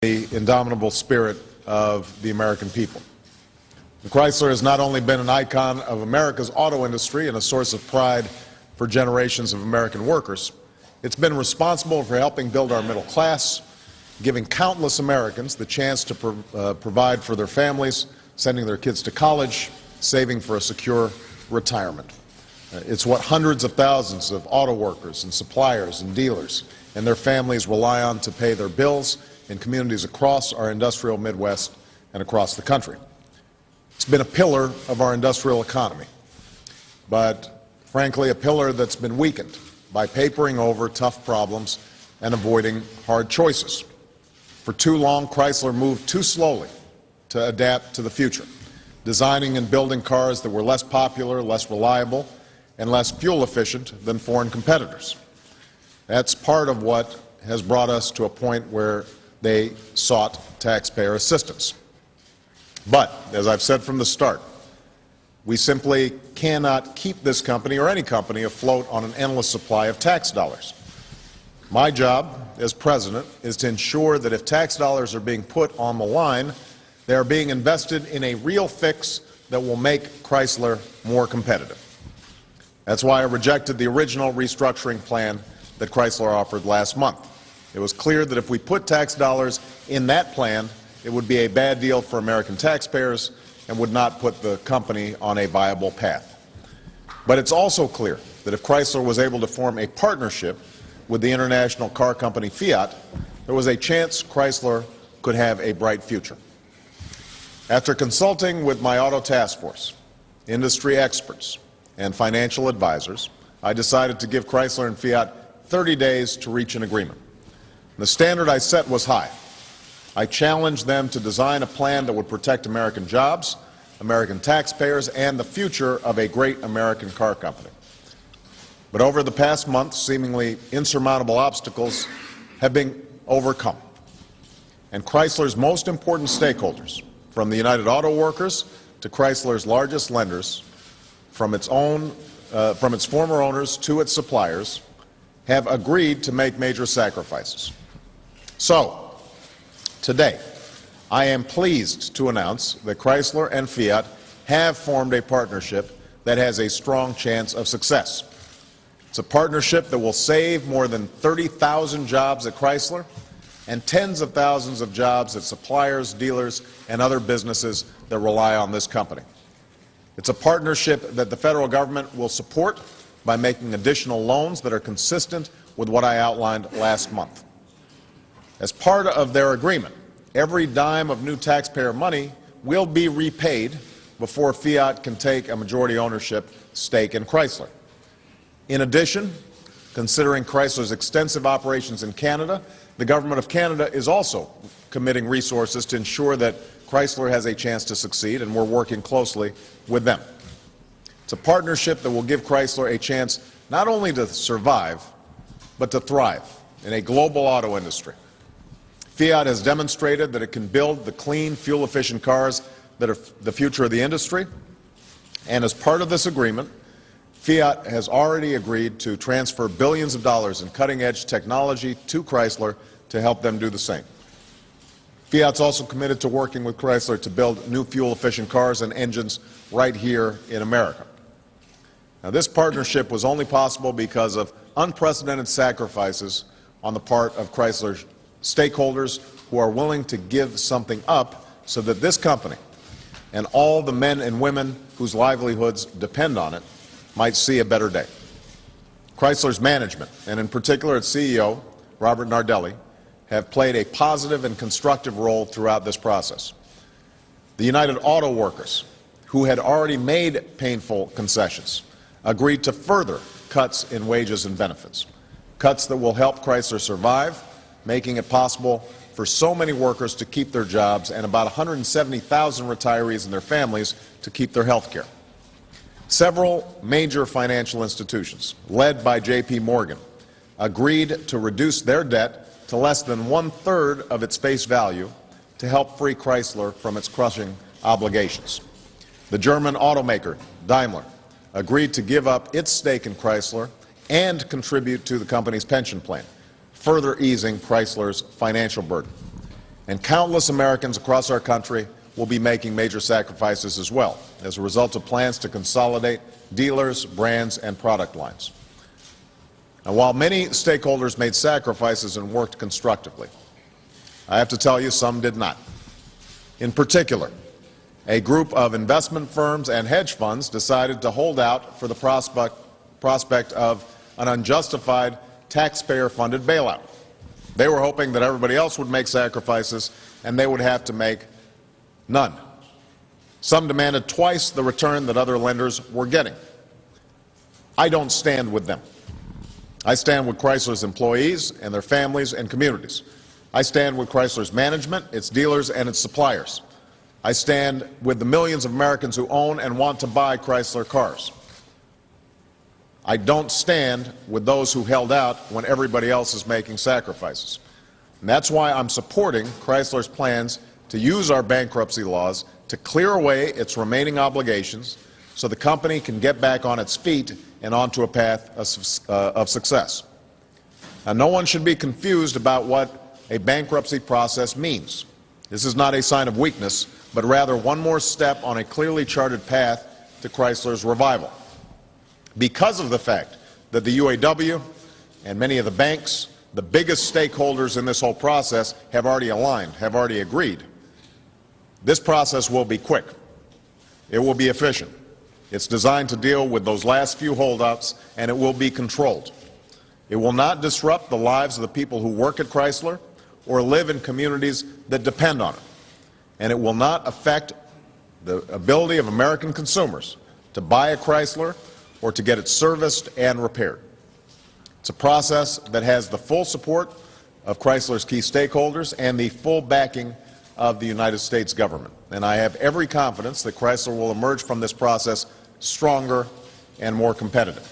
the indomitable spirit of the American people. And Chrysler has not only been an icon of America's auto industry and a source of pride for generations of American workers, it's been responsible for helping build our middle class, giving countless Americans the chance to provide for their families, sending their kids to college, saving for a secure retirement. It's what hundreds of thousands of auto workers and suppliers and dealers and their families rely on to pay their bills in communities across our industrial Midwest and across the country. It's been a pillar of our industrial economy, but frankly a pillar that's been weakened by papering over tough problems and avoiding hard choices. For too long, Chrysler moved too slowly to adapt to the future, designing and building cars that were less popular, less reliable, and less fuel efficient than foreign competitors. That's part of what has brought us to a point where they sought taxpayer assistance. But, as I've said from the start, we simply cannot keep this company or any company afloat on an endless supply of tax dollars. My job as president is to ensure that if tax dollars are being put on the line, they are being invested in a real fix that will make Chrysler more competitive. That's why I rejected the original restructuring plan that Chrysler offered last month. It was clear that if we put tax dollars in that plan, it would be a bad deal for American taxpayers and would not put the company on a viable path. But it's also clear that if Chrysler was able to form a partnership with the international car company Fiat, there was a chance Chrysler could have a bright future. After consulting with my auto task force, industry experts, and financial advisors, I decided to give Chrysler and Fiat 30 days to reach an agreement. The standard I set was high. I challenged them to design a plan that would protect American jobs, American taxpayers, and the future of a great American car company. But over the past month, seemingly insurmountable obstacles have been overcome. And Chrysler's most important stakeholders, from the United Auto Workers to Chrysler's largest lenders, from its former owners to its suppliers, have agreed to make major sacrifices. So, today, I am pleased to announce that Chrysler and Fiat have formed a partnership that has a strong chance of success. It's a partnership that will save more than 30,000 jobs at Chrysler and tens of thousands of jobs at suppliers, dealers, and other businesses that rely on this company. It's a partnership that the federal government will support by making additional loans that are consistent with what I outlined last month. As part of their agreement, every dime of new taxpayer money will be repaid before Fiat can take a majority ownership stake in Chrysler. In addition, considering Chrysler's extensive operations in Canada, the government of Canada is also committing resources to ensure that Chrysler has a chance to succeed, and we're working closely with them. It's a partnership that will give Chrysler a chance not only to survive, but to thrive in a global auto industry. Fiat has demonstrated that it can build the clean, fuel-efficient cars that are the future of the industry, and as part of this agreement, Fiat has already agreed to transfer billions of dollars in cutting-edge technology to Chrysler to help them do the same. Fiat's also committed to working with Chrysler to build new fuel-efficient cars and engines right here in America. Now, this partnership was only possible because of unprecedented sacrifices on the part of Chrysler's stakeholders who are willing to give something up so that this company and all the men and women whose livelihoods depend on it might see a better day. Chrysler's management, and in particular its CEO, Robert Nardelli, have played a positive and constructive role throughout this process. The United Auto Workers, who had already made painful concessions, agreed to further cuts in wages and benefits, cuts that will help Chrysler survive, making it possible for so many workers to keep their jobs and about 170,000 retirees and their families to keep their health care. Several major financial institutions, led by J.P. Morgan, agreed to reduce their debt to less than 1/3 of its face value to help free Chrysler from its crushing obligations. The German automaker, Daimler, agreed to give up its stake in Chrysler and contribute to the company's pension plan, further easing Chrysler's financial burden. And countless Americans across our country will be making major sacrifices as well as a result of plans to consolidate dealers, brands, and product lines. Now, while many stakeholders made sacrifices and worked constructively, I have to tell you some did not. In particular, a group of investment firms and hedge funds decided to hold out for the prospect of an unjustified taxpayer-funded bailout. They were hoping that everybody else would make sacrifices and they would have to make none. Some demanded twice the return that other lenders were getting. I don't stand with them. I stand with Chrysler's employees and their families and communities. I stand with Chrysler's management, its dealers, and its suppliers. I stand with the millions of Americans who own and want to buy Chrysler cars. I don't stand with those who held out when everybody else is making sacrifices. And that's why I'm supporting Chrysler's plans to use our bankruptcy laws to clear away its remaining obligations so the company can get back on its feet and onto a path of success. Now, no one should be confused about what a bankruptcy process means. This is not a sign of weakness, but rather one more step on a clearly charted path to Chrysler's revival. Because of the fact that the UAW and many of the banks, the biggest stakeholders in this whole process, have already aligned, have already agreed, this process will be quick. It will be efficient. It's designed to deal with those last few holdouts, and it will be controlled. It will not disrupt the lives of the people who work at Chrysler or live in communities that depend on it. And it will not affect the ability of American consumers to buy a Chrysler or to get it serviced and repaired. It's a process that has the full support of Chrysler's key stakeholders and the full backing of the United States government. And I have every confidence that Chrysler will emerge from this process stronger and more competitive.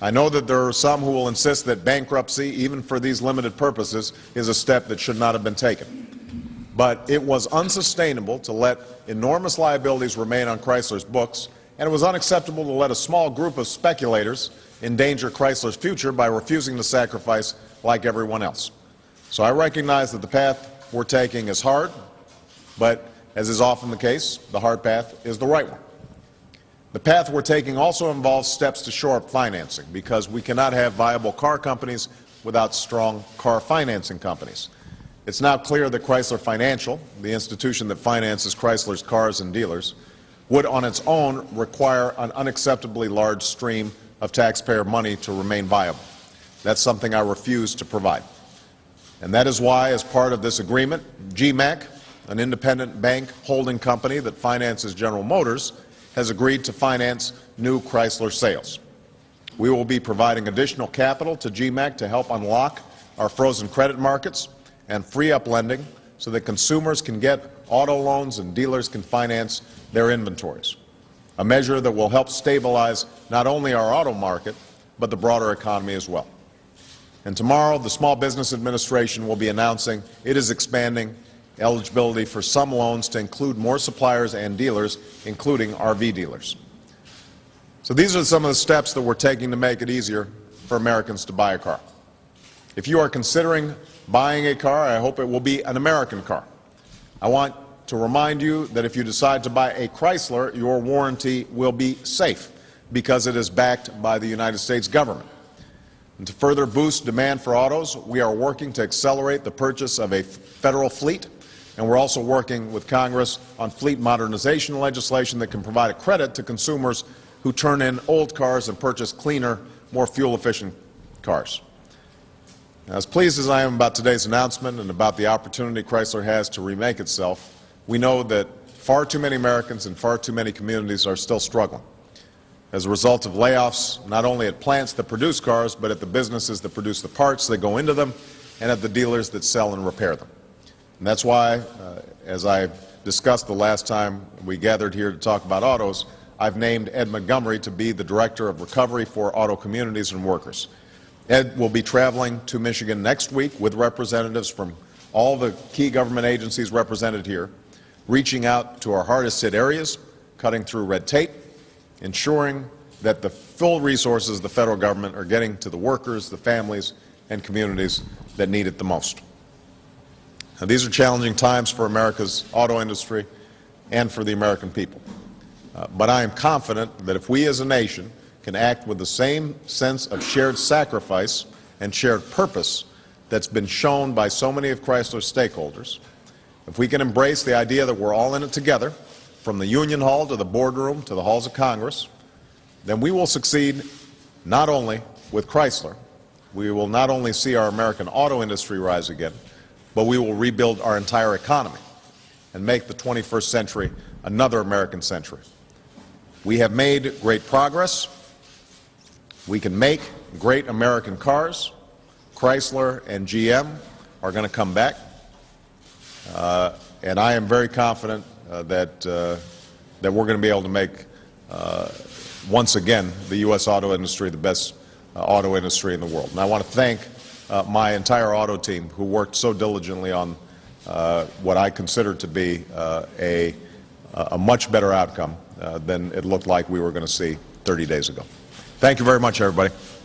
I know that there are some who will insist that bankruptcy, even for these limited purposes, is a step that should not have been taken. But it was unsustainable to let enormous liabilities remain on Chrysler's books, and it was unacceptable to let a small group of speculators endanger Chrysler's future by refusing to sacrifice like everyone else. So I recognize that the path we're taking is hard, but as is often the case, the hard path is the right one. The path we're taking also involves steps to shore up financing, because we cannot have viable car companies without strong car financing companies. It's now clear that Chrysler Financial, the institution that finances Chrysler's cars and dealers, would on its own require an unacceptably large stream of taxpayer money to remain viable. That's something I refuse to provide. And that is why, as part of this agreement, GMAC, an independent bank holding company that finances General Motors, has agreed to finance new Chrysler sales. We will be providing additional capital to GMAC to help unlock our frozen credit markets and free up lending so that consumers can get auto loans and dealers can finance their inventories, a measure that will help stabilize not only our auto market, but the broader economy as well. And tomorrow, the Small Business Administration will be announcing it is expanding eligibility for some loans to include more suppliers and dealers, including RV dealers. So these are some of the steps that we're taking to make it easier for Americans to buy a car. If you are considering buying a car, I hope it will be an American car. I want to remind you that if you decide to buy a Chrysler, your warranty will be safe because it is backed by the United States government. And to further boost demand for autos, we are working to accelerate the purchase of a federal fleet, and we're also working with Congress on fleet modernization legislation that can provide a credit to consumers who turn in old cars and purchase cleaner, more fuel-efficient cars. Now, as pleased as I am about today's announcement and about the opportunity Chrysler has to remake itself, we know that far too many Americans and far too many communities are still struggling as a result of layoffs, not only at plants that produce cars, but at the businesses that produce the parts that go into them and at the dealers that sell and repair them. And that's why, as I discussed the last time we gathered here to talk about autos, I've named Ed Montgomery to be the Director of Recovery for Auto Communities and Workers. Ed will be traveling to Michigan next week with representatives from all the key government agencies represented here, reaching out to our hardest hit areas, cutting through red tape, ensuring that the full resources of the federal government are getting to the workers, the families, and communities that need it the most. Now, these are challenging times for America's auto industry and for the American people. But I am confident that if we as a nation can act with the same sense of shared sacrifice and shared purpose that's been shown by so many of Chrysler's stakeholders, if we can embrace the idea that we're all in it together, from the Union Hall to the boardroom to the halls of Congress, then we will succeed not only with Chrysler, we will not only see our American auto industry rise again, but we will rebuild our entire economy and make the 21st century another American century. We have made great progress. We can make great American cars. Chrysler and GM are going to come back. And I am very confident that we're going to be able to make, once again, the U.S. auto industry the best auto industry in the world. And I want to thank my entire auto team who worked so diligently on what I consider to be a much better outcome than it looked like we were going to see 30 days ago. Thank you very much, everybody.